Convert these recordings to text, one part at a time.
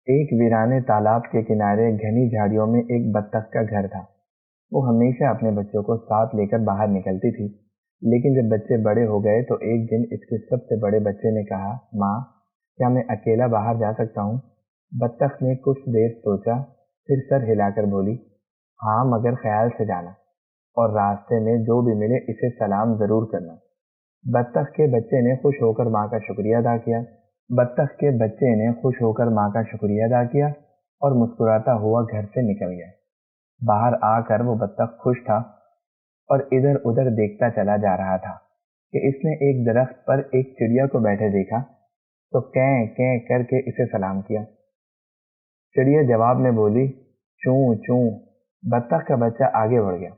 ایک ویرانے تالاب کے کنارے گھنی جھاڑیوں میں ایک بطخ کا گھر تھا۔ وہ ہمیشہ اپنے بچوں کو ساتھ لے کر باہر نکلتی تھی، لیکن جب بچے بڑے ہو گئے تو ایک دن اس کے سب سے بڑے بچے نے کہا، ماں، کیا میں اکیلا باہر جا سکتا ہوں؟ بطخ نے کچھ دیر سوچا، پھر سر ہلا کر بولی، ہاں، مگر خیال سے جانا، اور راستے میں جو بھی ملے اسے سلام ضرور کرنا۔ بطخ کے بچے نے خوش ہو کر ماں کا شکریہ ادا کیا۔ اور مسکراتا ہوا گھر سے نکل گیا۔ باہر آ کر وہ بطخ خوش تھا اور ادھر ادھر دیکھتا چلا جا رہا تھا کہ اس نے ایک درخت پر ایک چڑیا کو بیٹھے دیکھا تو کیں کیں کر کے اسے سلام کیا۔ چڑیا جواب میں بولی، چوں چوں۔ بطخ کا بچہ آگے بڑھ گیا۔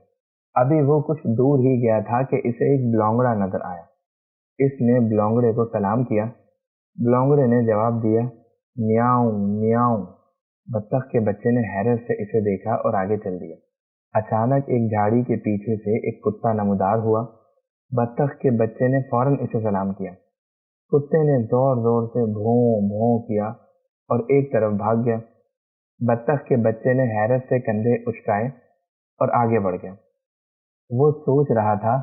ابھی وہ کچھ دور ہی گیا تھا کہ اسے ایک بلونگڑا نظر آیا۔ اس نے بلونگڑے کو سلام کیا۔ بلونگڑے نے جواب دیا، میاؤں میاؤں۔ بطخ کے بچے نے حیرت سے اسے دیکھا اور آگے چل دیا۔ اچانک ایک جھاڑی کے پیچھے سے ایک کتا نمودار ہوا۔ بطخ کے بچے نے فوراً اسے سلام کیا۔ کتے نے زور زور سے بھوں بھوں کیا اور ایک طرف بھاگ گیا۔ بطخ کے بچے نے حیرت سے کندھے اچکائے اور آگے بڑھ گیا۔ وہ سوچ رہا تھا،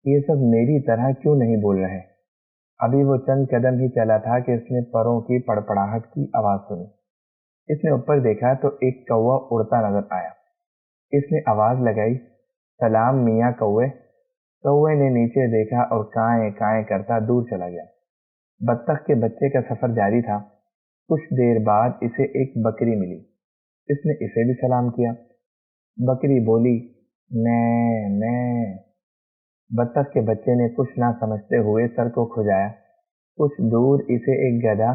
یہ سب میری طرح کیوں نہیں بول رہے؟ ابھی وہ چند قدم ہی چلا تھا کہ اس نے پروں کی پڑپڑاہٹ کی آواز سنی۔ اس نے اوپر دیکھا تو ایک کوا اڑتا نظر آیا۔ اس نے آواز لگائی، سلام میاں کوے۔ کوے نے نیچے دیکھا اور کائیں کائیں کرتا دور چلا گیا۔ بطخ کے بچے کا سفر جاری تھا۔ کچھ دیر بعد اسے ایک بکری ملی۔ اس نے اسے بھی سلام کیا۔ بکری بولی، میں میں۔ بطخ کے بچے نے کچھ نہ سمجھتے ہوئے سر کو کھجایا۔ کچھ دور اسے ایک گدھا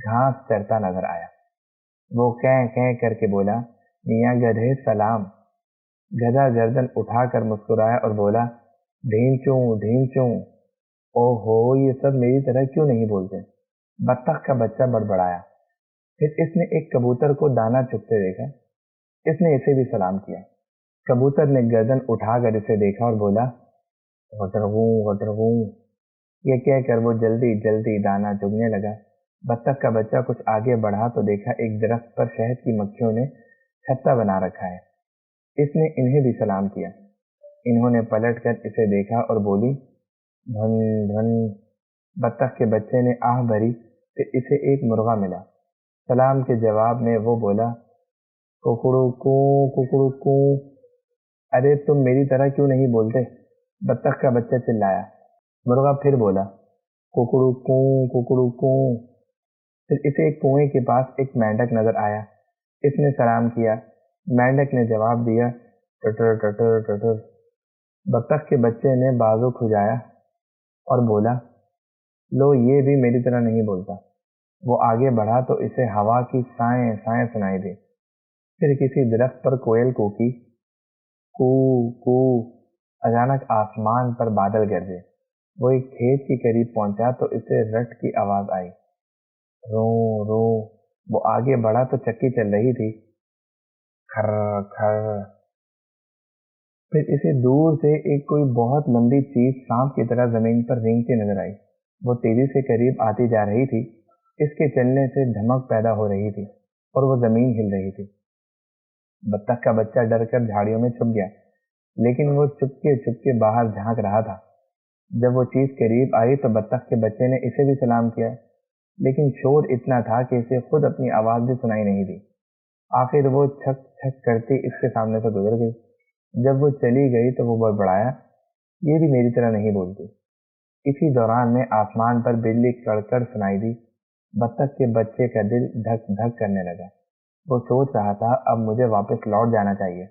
گھاس چرتا نظر آیا۔ وہ کیں کیں کر کے بولا، میاں گدھے سلام۔ گدھا گردن اٹھا کر مسکرایا اور بولا، ڈھینچوں ڈھینچوں۔ او ہو، یہ سب میری طرح کیوں نہیں بولتے؟ بطخ کا بچہ بڑبڑایا۔ پھر اس نے ایک کبوتر کو دانا چگتے دیکھا۔ اس نے اسے بھی سلام کیا۔ کبوتر نے گردن اٹھا کر اسے دیکھا اور بولا، غٹرغوں غٹرغوں۔ یہ کہہ کر وہ جلدی جلدی دانا چگنے لگا۔ بطخ کا بچہ کچھ آگے بڑھا تو دیکھا ایک درخت پر شہد کی مکھیوں نے چھتا بنا رکھا ہے۔ اس نے انہیں بھی سلام کیا۔ انہوں نے پلٹ کر اسے دیکھا اور بولی، دھن دھن۔ بطخ کے بچے نے آہ بھری کہ اسے ایک مرغا ملا۔ سلام کے جواب میں وہ بولا، کوکڑو کو۔ ارے تم میری طرح کیوں نہیں بولتے؟ بطخ کا بچہ چلایا۔ مرغا پھر بولا، کوکڑو کو۔ پھر اسے ایک کنویں کے پاس ایک مینڈک نظر آیا۔ اس نے سلام کیا۔ مینڈک نے جواب دیا، ٹٹر ٹٹر ٹٹر۔ بطخ کے بچے نے بازو کھجایا اور بولا، لو، یہ بھی میری طرح نہیں بولتا۔ وہ آگے بڑھا تو اسے ہوا کی سائیں سائیں سنائی دی۔ پھر کسی درخت پر کوئل کوکی، کو کو۔ اچانک آسمان پر بادل گرجے۔ وہ ایک کھیت کے قریب پہنچا تو اسے رٹ کی آواز آئی، رو رو۔ وہ آگے بڑھا تو چکی چل رہی تھی، کھر کھر۔ پھر اسے دور سے ایک کوئی بہت لمبی چیز سانپ کی طرح زمین پر رینگتی نظر آئی۔ وہ تیزی سے قریب آتی جا رہی تھی۔ اس کے چلنے سے دھمک پیدا ہو رہی تھی اور وہ زمین ہل رہی تھی۔ بطخ کا بچہ ڈر کر جھاڑیوں میں چھپ گیا، لیکن وہ چپکے چپکے باہر جھانک رہا تھا۔ جب وہ چیز قریب آئی تو بطخ کے بچے نے اسے بھی سلام کیا، لیکن شور اتنا تھا کہ اسے خود اپنی آواز بھی سنائی نہیں دی۔ آخر وہ چھک چھک کرتی اس کے سامنے سے گزر گئی۔ جب وہ چلی گئی تو وہ بڑبڑایا، یہ بھی میری طرح نہیں بولتی۔ اسی دوران میں آسمان پر بجلی کڑکڑ سنائی دی۔ بطخ کے بچے کا دل دھک دھک کرنے لگا۔ وہ سوچ رہا تھا، اب مجھے واپس لوٹ جانا چاہیے،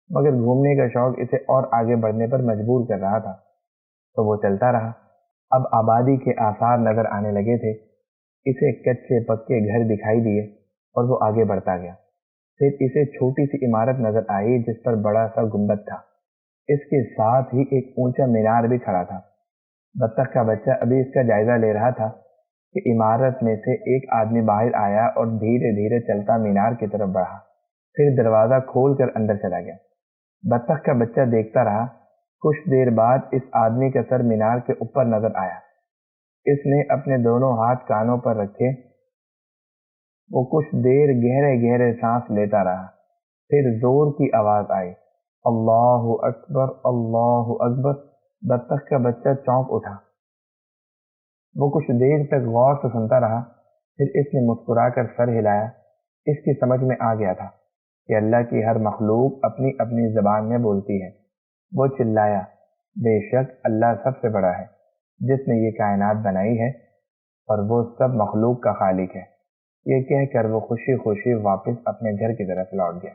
مگر گھومنے کا شوق اسے اور آگے بڑھنے پر مجبور کر رہا تھا، تو وہ چلتا رہا۔ اب آبادی کے آثار نظر آنے لگے تھے۔ اسے کچے پکے گھر دکھائی دیے اور وہ آگے بڑھتا گیا۔ پھر اسے چھوٹی سی عمارت نظر آئی جس پر بڑا سا گنبد تھا۔ اس کے ساتھ ہی ایک اونچا مینار بھی کھڑا تھا۔ بطخ کا بچہ ابھی اس کا جائزہ لے رہا تھا کہ عمارت میں سے ایک آدمی باہر آیا اور دھیرے دھیرے چلتا مینار کی طرف بڑھا، پھر دروازہ کھول کر اندر چلا گیا۔ بطخ کا بچہ دیکھتا رہا۔ کچھ دیر بعد اس آدمی کا سر مینار کے اوپر نظر آیا۔ اس نے اپنے دونوں ہاتھ کانوں پر رکھے وہ کچھ دیر گہرے گہرے سانس لیتا رہا، پھر زور کی آواز آئی، اللہ اکبر اللہ اکبر۔ بطخ کا بچہ چونک اٹھا۔ وہ کچھ دیر تک غور سے سنتا رہا، پھر اس نے مسکرا کر سر ہلایا۔ اس کی سمجھ میں آ گیا تھا کہ اللہ کی ہر مخلوق اپنی اپنی زبان میں بولتی ہے۔ وہ چلایا، بے شک اللہ سب سے بڑا ہے، جس نے یہ کائنات بنائی ہے اور وہ سب مخلوق کا خالق ہے۔ یہ کہہ کر وہ خوشی خوشی واپس اپنے گھر کی طرف لوٹ گیا۔